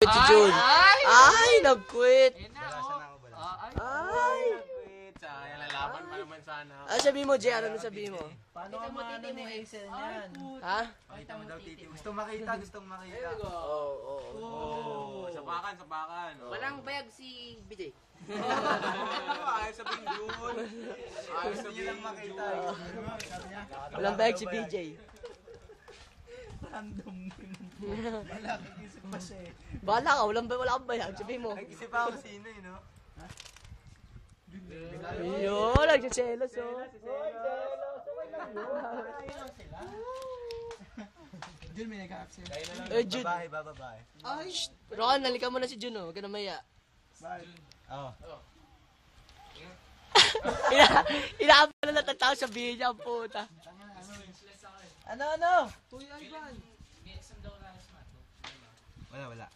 Si Jun. Ay, nag-quit. Ay. Sayang, lalaban pa naman sana. Ano sabihin mo, Jay? Ano sabihin mo? Paano ka maano ni Excel niyan? Ha? Makita mo daw titi. Gustong makita, gustong makita. Oo. Sapakan. Walang bayag si BJ. Ayos sabihin yun. Ayos Gusto niyo lang makita. Walang bayag si BJ. Random din. Malaki isip pa siya eh. Bahala ka, wala kang bayag. Sabihin mo. Nag-isip ako sino eh, no? Yun, nagsiselos oh. Jun, may nag-absent. Eh, Jun. Babae, babae. Ay, Ron, nalikan mo na si Jun oh. Huwag ka na maya. Oo. Inaabot na lang tao sabihin niya, ang puta. Ano? Wala.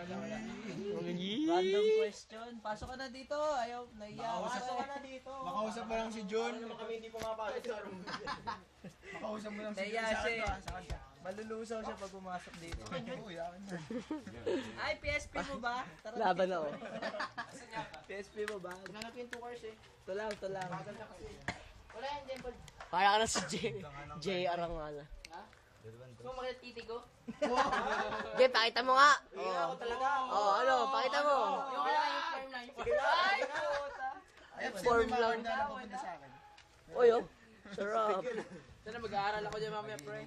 Random question. Pasok ka na dito. Ayaw, naiya. Pasok ka na dito. Makausap mo lang si Jun. Kami hindi pumapasok sa room. Makausap mo lang si Jun. Naiya Sa siya. kanta. Malulusaw siya pag pumasok dito. Uy, akin na. Ay, PSP mo ba? Tara. Laban ako. PSP mo ba? Nanap yung 2 hours eh. Ito lang. Wala yan, Dimple. Para ka na si Jay Arangala. Gusto mo makita titi ko? Jay, pakita mo nga. Ako talaga. Oo, ano, pakita mo. Yung wala yung firm line. Ay, Form lang. na napupunta sa akin. Oy, oh. Sarap. Sana mag-aaral ako dyan mamaya, pre.